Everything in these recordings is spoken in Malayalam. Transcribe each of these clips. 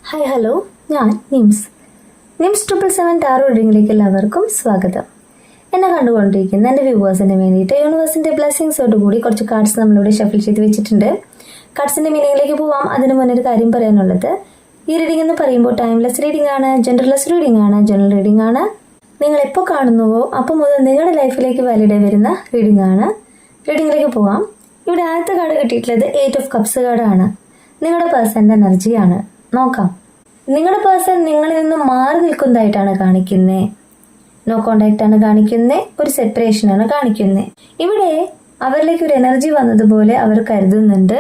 ഹായ് ഹലോ, ഞാൻ നിംസ് 777 ടാറോ റീഡിങ്ങിലേക്ക് എല്ലാവർക്കും സ്വാഗതം. എന്നെ കണ്ടുകൊണ്ടിരിക്കുന്ന എൻ്റെ വ്യൂവേഴ്സിന് വേണ്ടിയിട്ട് യൂണിവേഴ്സിൻ്റെ ബ്ലെസ്സിങ്സോട് കൂടി കുറച്ച് കാർഡ്സ് നമ്മളിവിടെ ഷഫിൾ ചെയ്ത് വെച്ചിട്ടുണ്ട്. കാർഡ്സിൻ്റെ മീനിങ്ങിലേക്ക് പോവാം. അതിന് മുന്നേ ഒരു കാര്യം പറയാനുള്ളത്, ഈ റീഡിംഗ് എന്ന് പറയുമ്പോൾ ടൈംലെസ് റീഡിംഗ് ആണ്, ജെൻഡർലെസ് റീഡിംഗ് ആണ്, ജനറൽ റീഡിംഗ് ആണ്. നിങ്ങൾ എപ്പോൾ കാണുന്നുവോ അപ്പോൾ മുതൽ നിങ്ങളുടെ ലൈഫിലേക്ക് വാലിഡ് വരുന്ന റീഡിംഗ് ആണ്. റീഡിങ്ങിലേക്ക് പോവാം. ഇവിടെ ആദ്യത്തെ കാർഡ് കിട്ടിയിട്ടുള്ളത് 8 ഓഫ് കപ്സ് കാർഡാണ്. നിങ്ങളുടെ പേഴ്സൻ്റെ എനർജിയാണ്. നോക്കാം. നിങ്ങളുടെ പേഴ്സൺ നിങ്ങളിൽ നിന്നും മാറി നിൽക്കുന്നതായിട്ടാണ് കാണിക്കുന്നത്. നോ കോണ്ടാക്ട് ആണ് കാണിക്കുന്നത്. ഒരു സെപ്പറേഷൻ ആണ് കാണിക്കുന്നത്. ഇവിടെ അവരിലേക്ക് ഒരു എനർജി വന്നതുപോലെ അവർ കരുതുന്നുണ്ട്.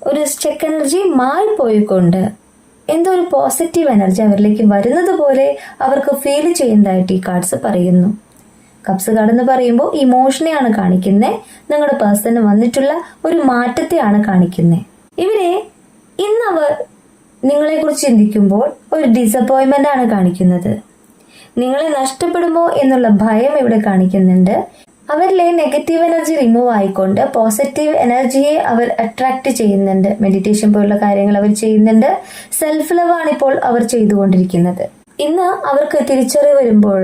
ഒരു സ്റ്റക്ക് എനർജി മാറിപ്പോയിക്കൊണ്ട് എന്തോ ഒരു പോസിറ്റീവ് എനർജി അവരിലേക്ക് വരുന്നത് പോലെ അവർക്ക് ഫീൽ ചെയ്യുന്നതായിട്ട് ഈ കാർഡ്സ് പറയുന്നു. കപ്സ് കാർഡ് എന്ന് പറയുമ്പോൾ ഇമോഷനെയാണ് കാണിക്കുന്നത്. നിങ്ങളുടെ പേഴ്സണ് വന്നിട്ടുള്ള ഒരു മാറ്റത്തെയാണ് കാണിക്കുന്നത്. ഇവിടെ ഇന്ന് അവർ നിങ്ങളെ കുറിച്ച് ചിന്തിക്കുമ്പോൾ ഒരു ഡിസപ്പോയിൻമെന്റ് ആണ് കാണിക്കുന്നത്. നിങ്ങളെ നഷ്ടപ്പെടുമോ എന്നുള്ള ഭയം ഇവിടെ കാണിക്കുന്നുണ്ട്. അവരിലെ നെഗറ്റീവ് എനർജി റിമൂവ് ആയിക്കൊണ്ട് പോസിറ്റീവ് എനർജിയെ അവർ അട്രാക്ട് ചെയ്യുന്നുണ്ട്. മെഡിറ്റേഷൻ പോലുള്ള കാര്യങ്ങൾ അവർ ചെയ്യുന്നുണ്ട്. സെൽഫ് ലവ് ആണ് ഇപ്പോൾ അവർ ചെയ്തുകൊണ്ടിരിക്കുന്നത്. ഇന്ന് അവർക്ക് തിരിച്ചറിവ് വരുമ്പോൾ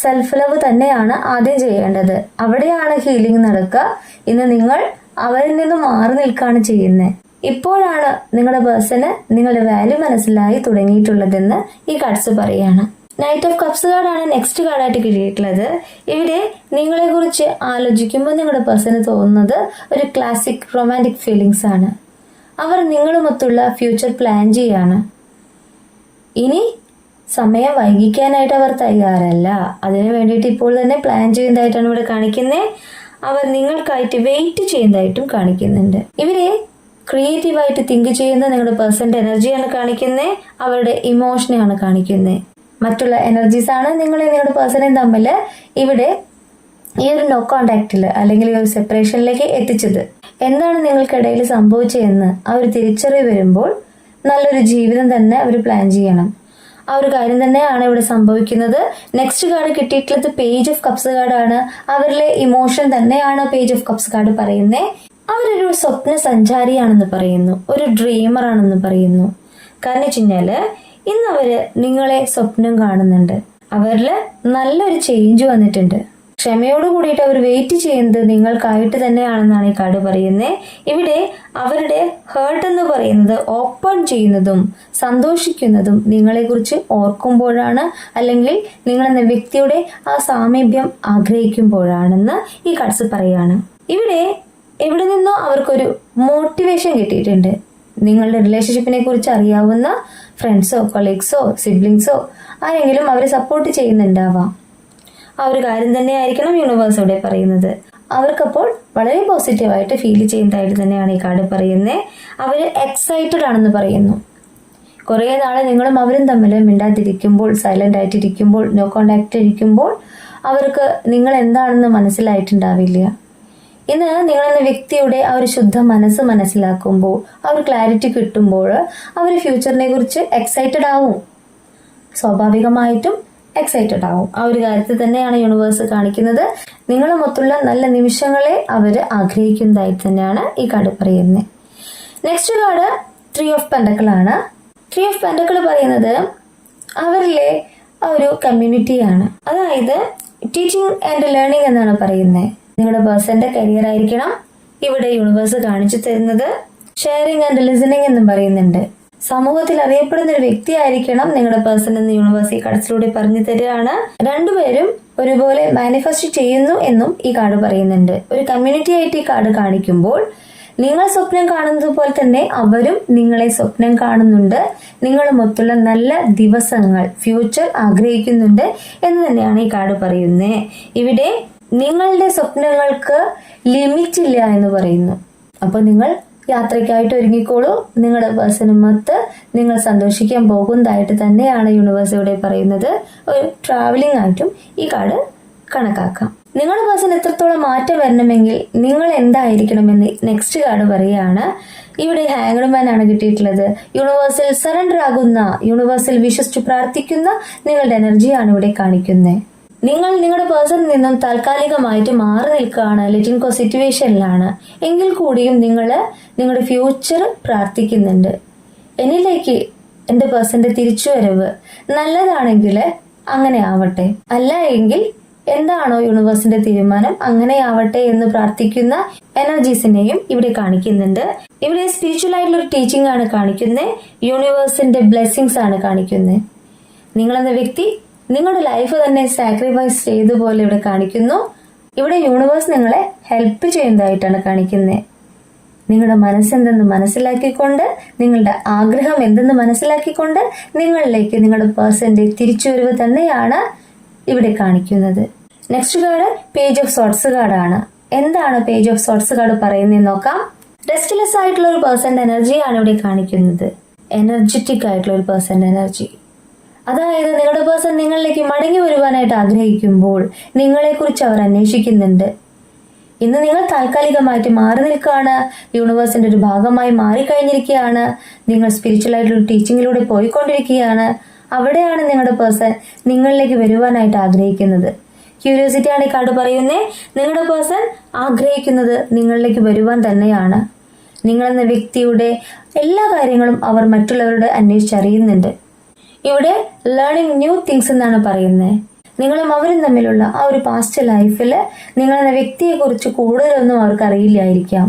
സെൽഫ് ലവ് തന്നെയാണ് ആദ്യം ചെയ്യേണ്ടത്. അവിടെയാണ് ഹീലിംഗ് നടക്കുക. ഇന്ന് നിങ്ങൾ അവരിൽ നിന്ന് മാറി നിൽക്കുകയാണ് ചെയ്യുന്നത്. ഇപ്പോഴാണ് നിങ്ങളുടെ പേഴ്സണ് നിങ്ങളുടെ വാല്യൂ മനസ്സിലായി തുടങ്ങിയിട്ടുള്ളതെന്ന് ഈ കാർഡ്സ് പറയാണ്. നൈറ്റ് ഓഫ് കപ്സ് കാർഡാണ് നെക്സ്റ്റ് കാർഡായിട്ട് കിട്ടിയിട്ടുള്ളത്. ഇവിടെ നിങ്ങളെ കുറിച്ച് ആലോചിക്കുമ്പോൾ നിങ്ങളുടെ പേഴ്സണ് തോന്നുന്നത് ഒരു ക്ലാസിക് റൊമാൻറ്റിക് ഫീലിങ്സ് ആണ്. അവർ നിങ്ങളുമൊത്തുള്ള ഫ്യൂച്ചർ പ്ലാൻ ചെയ്യാണ്. ഇനി സമയം വൈകിക്കാനായിട്ട് അവർ തയ്യാറല്ല. അതിനു വേണ്ടിയിട്ട് ഇപ്പോൾ തന്നെ പ്ലാൻ ചെയ്യുന്നതായിട്ടാണ് ഇവിടെ കാണിക്കുന്നത്. അവർ നിങ്ങൾക്കായിട്ട് വെയിറ്റ് ചെയ്യുന്നതായിട്ടും കാണിക്കുന്നുണ്ട്. ഇവരെ ക്രിയേറ്റീവായിട്ട് തിങ്ക് ചെയ്യുന്ന നിങ്ങളുടെ പേഴ്സന്റെ എനർജിയാണ് കാണിക്കുന്നത്. അവരുടെ ഇമോഷനെയാണ് കാണിക്കുന്നത്. മറ്റുള്ള എനർജീസ് ആണ് നിങ്ങളുടെ പേഴ്സണും തമ്മിൽ ഇവിടെ ഈ ഒരു നോ കോണ്ടാക്റ്റിൽ അല്ലെങ്കിൽ ഈ ഒരു സെപ്പറേഷനിലേക്ക് എത്തിച്ചത്. എന്താണ് നിങ്ങൾക്കിടയിൽ സംഭവിച്ചതെന്ന് അവർ തിരിച്ചറിവ് വരുമ്പോൾ നല്ലൊരു ജീവിതം തന്നെ അവർ പ്ലാൻ ചെയ്യണം. ആ ഒരു കാര്യം തന്നെയാണ് ഇവിടെ സംഭവിക്കുന്നത്. നെക്സ്റ്റ് കാർഡ് കിട്ടിയിട്ടുള്ളത് പേജ് ഓഫ് കപ്സ് കാർഡാണ്. അവരിലെ ഇമോഷൻ തന്നെയാണ് പേജ് ഓഫ് കപ്സ് കാർഡ് പറയുന്നത്. അവരൊരു സ്വപ്ന സഞ്ചാരിയാണെന്ന് പറയുന്നു. ഒരു ഡ്രീമർ ആണെന്ന് പറയുന്നു. കാരണം വെച്ചുകഴിഞ്ഞാല് ഇന്ന് അവര് നിങ്ങളെ സ്വപ്നം കാണുന്നുണ്ട്. അവരിൽ നല്ലൊരു ചേഞ്ച് വന്നിട്ടുണ്ട്. ക്ഷമയോട് കൂടിയിട്ട് അവർ വെയിറ്റ് ചെയ്യുന്നത് നിങ്ങൾക്കായിട്ട് തന്നെയാണെന്നാണ് ഈ കാർഡ് പറയുന്നത്. ഇവിടെ അവരുടെ ഹേർട്ട് എന്ന് പറയുന്നത് ഓപ്പൺ ചെയ്യുന്നതും സന്തോഷിക്കുന്നതും നിങ്ങളെക്കുറിച്ച് ഓർക്കുമ്പോഴാണ്, അല്ലെങ്കിൽ നിങ്ങളെന്ന വ്യക്തിയുടെ ആ സാമീപ്യം ആഗ്രഹിക്കുമ്പോഴാണെന്ന് ഈ കാർഡ്സ് പറയാണ്. ഇവിടെ എവിടെ നിന്നോ അവർക്കൊരു മോട്ടിവേഷൻ കിട്ടിയിട്ടുണ്ട്. നിങ്ങളുടെ റിലേഷൻഷിപ്പിനെ കുറിച്ച് അറിയാവുന്ന ഫ്രണ്ട്സോ കൊളീഗ്സോ സിബ്ലിങ്സോ ആരെങ്കിലും അവരെ സപ്പോർട്ട് ചെയ്യുന്നുണ്ടാവാം. ആ ഒരു കാര്യം തന്നെ ആയിരിക്കണം യൂണിവേഴ്സ് ഇവിടെ പറയുന്നത്. അവർക്കപ്പോൾ വളരെ പോസിറ്റീവായിട്ട് ഫീൽ ചെയ്യുന്നതായിട്ട് തന്നെയാണ് ഈ കാർഡ് പറയുന്നത്. അവർ എക്സൈറ്റഡ് ആണെന്ന് പറയുന്നു. കുറേ നാളെ നിങ്ങളും അവരും തമ്മിൽ മിണ്ടാതിരിക്കുമ്പോൾ, സൈലന്റ് ആയിട്ടിരിക്കുമ്പോൾ, നോ കോണ്ടാക്ട് ഇരിക്കുമ്പോൾ അവർക്ക് നിങ്ങൾ എന്താണെന്ന് മനസ്സിലായിട്ടുണ്ടാവില്ല. ഇന്ന് നിങ്ങളെന്ന വ്യക്തിയുടെ ആ ഒരു ശുദ്ധ മനസ്സ് മനസ്സിലാക്കുമ്പോൾ, ആ ഒരു ക്ലാരിറ്റി കിട്ടുമ്പോൾ അവർ ഫ്യൂച്ചറിനെ കുറിച്ച് എക്സൈറ്റഡ് ആവും. സ്വാഭാവികമായിട്ടും എക്സൈറ്റഡ് ആവും. ആ ഒരു കാര്യത്തിൽ തന്നെയാണ് യൂണിവേഴ്സ് കാണിക്കുന്നത്. നിങ്ങളുമൊത്തുള്ള നല്ല നിമിഷങ്ങളെ അവർ ആഗ്രഹിക്കുന്നതായിട്ട് തന്നെയാണ് ഈ കാർഡ് പറയുന്നത്. നെക്സ്റ്റ് കാർഡ് 3 ഓഫ് പെന്റക്കിൾ ആണ്. 3 ഓഫ് പെന്റക്കിൾ പറയുന്നത് അവരിലെ ആ ഒരു കമ്മ്യൂണിറ്റിയാണ്. അതായത് ടീച്ചിങ് ആൻഡ് ലേണിംഗ് എന്നാണ് പറയുന്നത്. നിങ്ങളുടെ പേഴ്സന്റെ കരിയർ ആയിരിക്കണം ഇവിടെ യൂണിവേഴ്സ് കാണിച്ചു തരുന്നത്. ഷെയറിംഗ് ആൻഡ് ലിസണിങ് എന്നും പറയുന്നുണ്ട്. സമൂഹത്തിൽ അറിയപ്പെടുന്ന ഒരു വ്യക്തി ആയിരിക്കണം നിങ്ങളുടെ പേഴ്സൺ എന്ന് യൂണിവേഴ്സ് ഈ കാർഡ്സിലൂടെ പറഞ്ഞു തരികയാണ്. രണ്ടുപേരും ഒരുപോലെ മാനിഫെസ്റ്റ് ചെയ്യുന്നു എന്നും ഈ കാർഡ് പറയുന്നുണ്ട്. ഒരു കമ്മ്യൂണിറ്റി ആയിട്ട് ഈ കാർഡ് കാണിക്കുമ്പോൾ നിങ്ങൾ സ്വപ്നം കാണുന്നത് പോലെ തന്നെ അവരും നിങ്ങളെ സ്വപ്നം കാണുന്നുണ്ട്. നിങ്ങളുമൊത്തുള്ള നല്ല ദിവസങ്ങൾ, ഫ്യൂച്ചർ ആഗ്രഹിക്കുന്നുണ്ട് എന്ന് തന്നെയാണ് ഈ കാർഡ് പറയുന്നത്. ഇവിടെ നിങ്ങളുടെ സ്വപ്നങ്ങൾക്ക് ലിമിറ്റ് ഇല്ല എന്ന് പറയുന്നു. അപ്പോൾ നിങ്ങൾ യാത്രയ്ക്കായിട്ട് ഒരുങ്ങിക്കോളൂ. നിങ്ങളുടെ പേഴ്സണുമൊത്ത് നിങ്ങൾ സന്തോഷിക്കാൻ പോകുന്നതായിട്ട് തന്നെയാണ് യൂണിവേഴ്സ് ഇവിടെ പറയുന്നത്. ഒരു ട്രാവലിംഗ് ആയിട്ടും ഈ കാർഡ് കണക്കാക്കാം. നിങ്ങളുടെ പേഴ്സൺ എത്രത്തോളം മാറ്റം വരണമെങ്കിൽ നിങ്ങൾ എന്തായിരിക്കണമെന്ന് നെക്സ്റ്റ് കാർഡ് പറയുകയാണ്. ഇവിടെ ഹാങ്ഡ് മാൻ ആണ് കിട്ടിയിട്ടുള്ളത്. യൂണിവേഴ്സിൽ സറണ്ടർ ആകുന്ന, യൂണിവേഴ്സിൽ വിശ്വസിച്ച് പ്രാർത്ഥിക്കുന്ന നിങ്ങളുടെ എനർജിയാണ് ഇവിടെ കാണിക്കുന്നത്. നിങ്ങൾ നിങ്ങളുടെ പേഴ്സണിൽ നിന്നും താൽക്കാലികമായിട്ട് മാറി നിൽക്കുകയാണ്, ലെറ്റിൻ ഗോ സിറ്റുവേഷനിലാണ്. എങ്കിൽ കൂടിയും നിങ്ങൾ നിങ്ങളുടെ ഫ്യൂച്ചർ പ്രാർത്ഥിക്കുന്നുണ്ട്. എന്നിലേക്ക് എന്റെ പേഴ്സന്റെ തിരിച്ചുവരവ് നല്ലതാണെങ്കിൽ അങ്ങനെ ആവട്ടെ, അല്ല എങ്കിൽ എന്താണോ യൂണിവേഴ്സിന്റെ തീരുമാനം അങ്ങനെ ആവട്ടെ എന്ന് പ്രാർത്ഥിക്കുന്ന എനർജീസിനെയും ഇവിടെ കാണിക്കുന്നുണ്ട്. ഇവിടെ സ്പിരിച്വൽ ആയിട്ടുള്ള ഒരു ടീച്ചിങ് ആണ് കാണിക്കുന്നത്, യൂണിവേഴ്സിന്റെ ബ്ലെസ്സിങ്സ് ആണ് കാണിക്കുന്നത്. നിങ്ങളെന്ന വ്യക്തി നിങ്ങളുടെ ലൈഫ് തന്നെ സാക്രിഫൈസ് ചെയ്ത പോലെ ഇവിടെ കാണിക്കുന്നു. ഇവിടെ യൂണിവേഴ്സ് നിങ്ങളെ ഹെൽപ്പ് ചെയ്യുന്നതായിട്ടാണ് കാണിക്കുന്നത്. നിങ്ങളുടെ മനസ്സെന്തെന്ന് മനസ്സിലാക്കിക്കൊണ്ട്, നിങ്ങളുടെ ആഗ്രഹം എന്തെന്ന് മനസ്സിലാക്കിക്കൊണ്ട് നിങ്ങളിലേക്ക് നിങ്ങളുടെ പേഴ്സന്റെ തിരിച്ചുവരവ് തന്നെയാണ് ഇവിടെ കാണിക്കുന്നത്. Next card page of sorts കാർഡാണ്. എന്താണ് പേജ് ഓഫ് സോർട്സ് കാർഡ് പറയുന്നതെന്ന് നോക്കാം. റെസ്റ്റ്ലെസ് ആയിട്ടുള്ള ഒരു പേഴ്സന്റെ എനർജിയാണ് ഇവിടെ കാണിക്കുന്നത്. എനർജറ്റിക് ആയിട്ടുള്ള ഒരു പേഴ്സന്റെ എനർജി, അതായത് നിങ്ങളുടെ പേഴ്സൺ നിങ്ങളിലേക്ക് മടങ്ങി വരുവാനായിട്ട് ആഗ്രഹിക്കുമ്പോൾ നിങ്ങളെക്കുറിച്ച് അവർ അന്വേഷിക്കുന്നുണ്ട്. ഇന്ന് നിങ്ങൾ താൽക്കാലികമായിട്ട് മാറി നിൽക്കുകയാണ്, യൂണിവേഴ്സിന്റെ ഒരു ഭാഗമായി മാറിക്കഴിഞ്ഞിരിക്കുകയാണ്, നിങ്ങൾ സ്പിരിച്വൽ ആയിട്ടുള്ള ടീച്ചിങ്ങിലൂടെ പോയിക്കൊണ്ടിരിക്കുകയാണ്. അവിടെയാണ് നിങ്ങളുടെ പേഴ്സൺ നിങ്ങളിലേക്ക് വരുവാനായിട്ട് ആഗ്രഹിക്കുന്നത്. ക്യൂരിയോസിറ്റി ആണ് ഈ കാർഡ് പറയുന്നത്. നിങ്ങളുടെ പേഴ്സൺ ആഗ്രഹിക്കുന്നത് നിങ്ങളിലേക്ക് വരുവാൻ തന്നെയാണ്. നിങ്ങളെന്ന വ്യക്തിയുടെ എല്ലാ കാര്യങ്ങളും അവർ മറ്റുള്ളവരോട് അന്വേഷിച്ചറിയുന്നുണ്ട്. ഇവിടെ ലേണിംഗ് ന്യൂ തിങ്സ് എന്നാണ് പറയുന്നത്. നിങ്ങളും അവരും തമ്മിലുള്ള ആ ഒരു പാസ്റ്റ് ലൈഫിൽ നിങ്ങളെന്ന വ്യക്തിയെ കുറിച്ച് കൂടുതലൊന്നും അവർക്ക് അറിയില്ലായിരിക്കാം.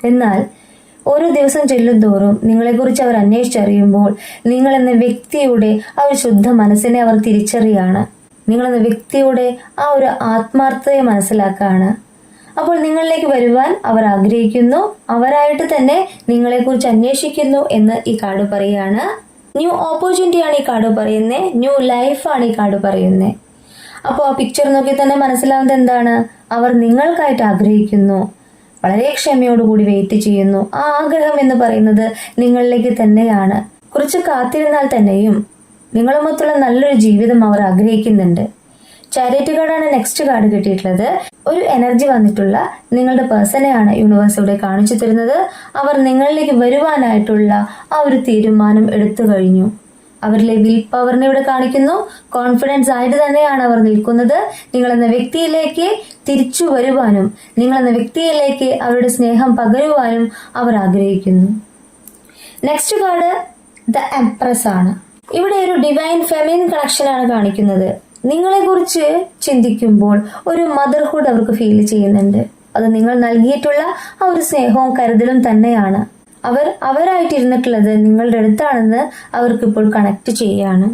എന്നാൽ ഓരോ ദിവസം ചെല്ലുന്തോറും നിങ്ങളെക്കുറിച്ച് അവർ അന്വേഷിച്ചറിയുമ്പോൾ നിങ്ങളെന്ന വ്യക്തിയുടെ ആ ഒരു ശുദ്ധ മനസ്സിനെ അവർ തിരിച്ചറിയാണ്. നിങ്ങളെന്ന വ്യക്തിയുടെ ആ ഒരു ആത്മാർത്ഥതയെ മനസ്സിലാക്കുകയാണ്. അപ്പോൾ നിങ്ങളിലേക്ക് വരുവാൻ അവർ ആഗ്രഹിക്കുന്നു, അവരായിട്ട് തന്നെ നിങ്ങളെക്കുറിച്ച് അന്വേഷിക്കുന്നു എന്ന് ഈ കാർഡ് പറയുകയാണ്. ന്യൂ ഓപ്പർച്യൂണിറ്റി ആണ് ഈ കാർഡ് പറയുന്നത്, ന്യൂ ലൈഫാണ് ഈ കാർഡ് പറയുന്നത്. അപ്പോൾ ആ പിക്ചർ നോക്കി തന്നെ മനസ്സിലാവുന്നത് എന്താണ്? അവർ നിങ്ങൾക്കായിട്ട് ആഗ്രഹിക്കുന്നു, വളരെ ക്ഷമയോടുകൂടി വെയിറ്റ് ചെയ്യുന്നു. ആ ആഗ്രഹം എന്ന് പറയുന്നത് നിങ്ങളിലേക്ക് തന്നെയാണ്. കുറച്ച് കാത്തിരുന്നാൽ തന്നെയും നിങ്ങളുമൊത്തുള്ള നല്ലൊരു ജീവിതം അവർ ആഗ്രഹിക്കുന്നുണ്ട്. ചാരിറ്റി കാർഡാണ് നെക്സ്റ്റ് കാർഡ് കിട്ടിയിട്ടുള്ളത്. ഒരു എനർജി വന്നിട്ടുള്ള നിങ്ങളുടെ പേഴ്സണെയാണ് യൂണിവേഴ്സ് ഇവിടെ കാണിച്ചു തരുന്നത്. അവർ നിങ്ങളിലേക്ക് വരുവാനായിട്ടുള്ള ആ ഒരു തീരുമാനം എടുത്തു കഴിഞ്ഞു. അവരിലെ വിൽ പവറിനെ ഇവിടെ കാണിക്കുന്നു. കോൺഫിഡൻസ് ആയിട്ട് തന്നെയാണ് അവർ നിൽക്കുന്നത്. നിങ്ങളെന്ന വ്യക്തിയിലേക്ക് തിരിച്ചു വരുവാനും നിങ്ങളെന്ന വ്യക്തിയിലേക്ക് അവരുടെ സ്നേഹം പകരുവാനും അവർ ആഗ്രഹിക്കുന്നു. നെക്സ്റ്റ് കാർഡ് ദ എംപ്രസ് ആണ്. ഇവിടെ ഒരു ഡിവൈൻ ഫെമിനിൻ കണക്ഷൻ ആണ് കാണിക്കുന്നത്. നിങ്ങളെ കുറിച്ച് ചിന്തിക്കുമ്പോൾ ഒരു മദർഹുഡ് അവർക്ക് ഫീൽ ചെയ്യുന്നുണ്ട്. അത് നിങ്ങൾ നൽകിയിട്ടുള്ള ആ ഒരു സ്നേഹവും കരുതലും തന്നെയാണ്. അവരായിട്ടിരുന്നിട്ടുള്ളത് നിങ്ങളുടെ അടുത്താണെന്ന് അവർക്കിപ്പോൾ കണക്ട് ചെയ്യാണ്.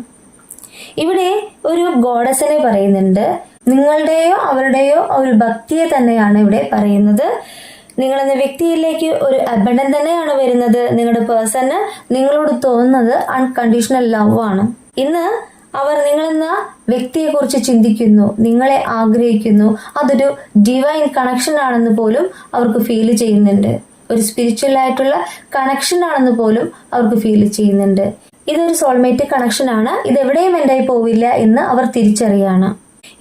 ഇവിടെ ഒരു ഗോഡസിനെ പറയുന്നുണ്ട്. നിങ്ങളുടെയോ അവരുടെയോ ഒരു ഭക്തിയെ തന്നെയാണ് ഇവിടെ പറയുന്നത്. നിങ്ങളെന്ന വ്യക്തിയിലേക്ക് ഒരു അബണ്ടൻ തന്നെയാണ് വരുന്നത്. നിങ്ങളുടെ പേഴ്സണ് നിങ്ങളോട് തോന്നുന്നത് അൺകണ്ടീഷണൽ ലവ് ആണ്. ഇന്ന് അവർ നിങ്ങളെന്ന വ്യക്തിയെ കുറിച്ച് ചിന്തിക്കുന്നു, നിങ്ങളെ ആഗ്രഹിക്കുന്നു. അതൊരു ഡിവൈൻ കണക്ഷൻ ആണെന്ന് പോലും അവർക്ക് ഫീൽ ചെയ്യുന്നുണ്ട്. ഒരു സ്പിരിച്വൽ ആയിട്ടുള്ള കണക്ഷൻ ആണെന്ന് പോലും അവർക്ക് ഫീൽ ചെയ്യുന്നുണ്ട്. ഇതൊരു സോൾമേറ്റ് കണക്ഷൻ ആണ്. ഇത് എവിടെയും എൻഡായി പോവില്ല എന്ന് അവർ തിരിച്ചറിയാണ്.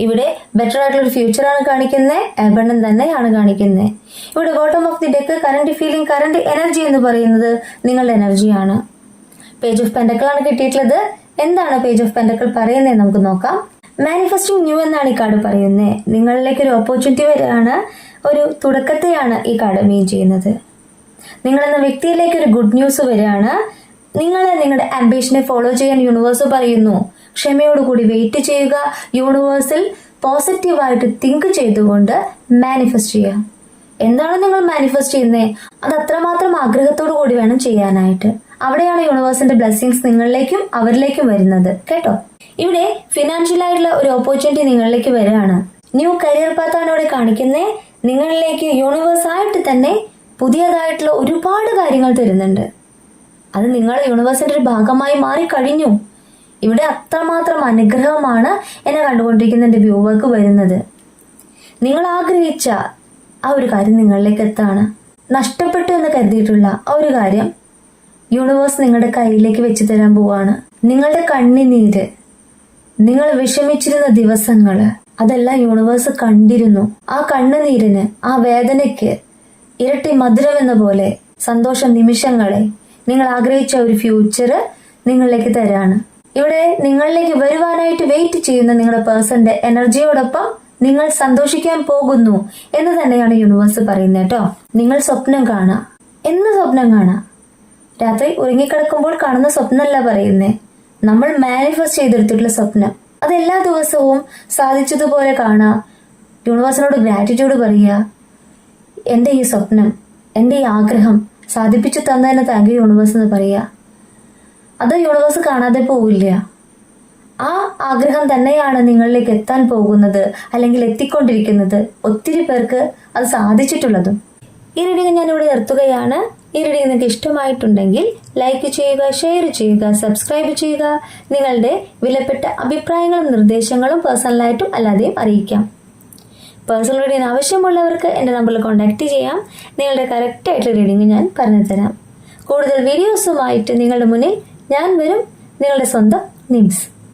ഇവിടെ ബെറ്റർ ആയിട്ടുള്ള ഒരു ഫ്യൂച്ചർ ആണ് കാണിക്കുന്നത്, അബണ്ടൻ തന്നെയാണ് കാണിക്കുന്നത്. ഇവിടെ bottom of the deck current feeling, current energy എന്ന് പറയുന്നത് നിങ്ങളുടെ എനർജിയാണ്. പേജ് ഓഫ് പെന്റക്കിൾ ആണ് കിട്ടിയിട്ടുള്ളത്. എന്താണ് പേജ് ഓഫ് പെന്റക്കിൾ പറയുന്നത് നമുക്ക് നോക്കാം. മാനിഫെസ്റ്റിംഗ് ന്യൂ എന്നാണ് ഈ കാർഡ് പറയുന്നത്. നിങ്ങളിലേക്ക് ഒരു ഓപ്പർച്യൂണിറ്റി വരികയാണ്, ഒരു തുടക്കത്തെയാണ് ഈ കാർഡ് മീൻ ചെയ്യുന്നത്. നിങ്ങളെന്ന വ്യക്തിയിലേക്ക് ഒരു ഗുഡ് ന്യൂസ് വരികയാണ്. നിങ്ങളുടെ ആംബിഷനെ ഫോളോ ചെയ്യാൻ യൂണിവേഴ്സ് പറയുന്നു. ക്ഷമയോടുകൂടി വെയിറ്റ് ചെയ്യുക. യൂണിവേഴ്സിൽ പോസിറ്റീവായിട്ട് തിങ്ക് ചെയ്തുകൊണ്ട് മാനിഫെസ്റ്റ് ചെയ്യുക. എന്താണ് നിങ്ങൾ മാനിഫെസ്റ്റ് ചെയ്യുന്നത്? അത് അത്രമാത്രം ആഗ്രഹത്തോടു കൂടി വേണം ചെയ്യാനായിട്ട്. അവിടെയാണ് യൂണിവേഴ്സിന്റെ ബ്ലെസ്സിങ്സ് നിങ്ങളിലേക്കും അവരിലേക്കും വരുന്നത് കേട്ടോ. ഇവിടെ ഫിനാൻഷ്യൽ ആയിട്ടുള്ള ഒരു ഓപ്പർച്യൂണിറ്റി നിങ്ങളിലേക്ക് വരികയാണ്. ന്യൂ കരിയർ പാത്താണ് ഇവിടെ കാണിക്കുന്നത്. നിങ്ങളിലേക്ക് യൂണിവേഴ്സ് ആയിട്ട് തന്നെ പുതിയതായിട്ടുള്ള ഒരുപാട് കാര്യങ്ങൾ തരുന്നുണ്ട്. അത് നിങ്ങൾ യൂണിവേഴ്സിന്റെ ഒരു ഭാഗമായി മാറിക്കഴിഞ്ഞു. ഇവിടെ അത്രമാത്രം അനുഗ്രഹമാണ് എന്നെ കണ്ടുകൊണ്ടിരിക്കുന്ന എന്റെ വ്യൂവർക്ക് വരുന്നത്. നിങ്ങൾ ആഗ്രഹിച്ച ആ ഒരു കാര്യം നിങ്ങളിലേക്ക് എത്താണ്. നഷ്ടപ്പെട്ടു എന്ന് കരുതിയിട്ടുള്ള ആ ഒരു കാര്യം യൂണിവേഴ്സ് നിങ്ങളുടെ കയ്യിലേക്ക് വെച്ച് തരാൻ പോവാണ്. നിങ്ങളുടെ കണ്ണുനീര്, നിങ്ങൾ വിഷമിച്ചിരുന്ന ദിവസങ്ങള്, അതെല്ലാം യൂണിവേഴ്സ് കണ്ടിരുന്നു. ആ കണ്ണുനീരിന്, ആ വേദനയ്ക്ക് ഇരട്ടി മധുരമെന്ന പോലെ സന്തോഷ നിമിഷങ്ങളെ, നിങ്ങൾ ആഗ്രഹിച്ച ഒരു ഫ്യൂച്ചർ നിങ്ങളിലേക്ക് തരാണ്. ഇവിടെ നിങ്ങളിലേക്ക് വരുവാനായിട്ട് വെയിറ്റ് ചെയ്യുന്ന നിങ്ങളുടെ പേഴ്സന്റെ എനർജിയോടൊപ്പം നിങ്ങൾ സന്തോഷിക്കാൻ പോകുന്നു എന്ന് തന്നെയാണ് യൂണിവേഴ്സ് പറയുന്നത് കേട്ടോ. നിങ്ങൾ സ്വപ്നം കാണാം, എന്ന് സ്വപ്നം കാണാം. രാത്രി ഉറങ്ങിക്കിടക്കുമ്പോൾ കാണുന്ന സ്വപ്നമല്ല പറയുന്നേ, നമ്മൾ മാനിഫെസ്റ്റ് ചെയ്തെടുത്തിട്ടുള്ള സ്വപ്നം. അത് എല്ലാ ദിവസവും സാധിച്ചതുപോലെ കാണുക, യൂണിവേഴ്സിനോട് ഗ്രാറ്റിറ്റ്യൂഡ് പറയുക. എൻ്റെ ഈ സ്വപ്നം, എൻ്റെ ഈ ആഗ്രഹം സാധിപ്പിച്ചു തന്നതിന് താങ്ക് യു യൂണിവേഴ്സ് എന്ന് പറയുക. അത് യൂണിവേഴ്സ് കാണാതെ പോവില്ല. ആ ആഗ്രഹം തന്നെയാണ് നിങ്ങളിലേക്ക് എത്താൻ പോകുന്നത്, അല്ലെങ്കിൽ എത്തിക്കൊണ്ടിരിക്കുന്നത്. ഒത്തിരി പേർക്ക് അത് സാധിച്ചിട്ടുള്ളതും. ഈ റീഡിംഗ് ഞാനിവിടെ നിർത്തുകയാണ്. ഈ റീഡിംഗ് നിങ്ങൾക്ക് ഇഷ്ടമായിട്ടുണ്ടെങ്കിൽ ലൈക്ക് ചെയ്യുക, ഷെയർ ചെയ്യുക, സബ്സ്ക്രൈബ് ചെയ്യുക. നിങ്ങളുടെ വിലപ്പെട്ട അഭിപ്രായങ്ങളും നിർദ്ദേശങ്ങളും പേഴ്സണലായിട്ടും അല്ലാതെയും അറിയിക്കാം. പേഴ്സണൽ റീഡിംഗ് ആവശ്യമുള്ളവർക്ക് എൻ്റെ നമ്പറിൽ കോൺടാക്റ്റ് ചെയ്യാം. നിങ്ങളുടെ കറക്റ്റായിട്ടുള്ള റീഡിംഗ് ഞാൻ പറഞ്ഞു തരാം. കൂടുതൽ വീഡിയോസുമായിട്ട് നിങ്ങളുടെ മുന്നിൽ ഞാൻ വരും. നിങ്ങളുടെ സ്വന്തം നിംസ്.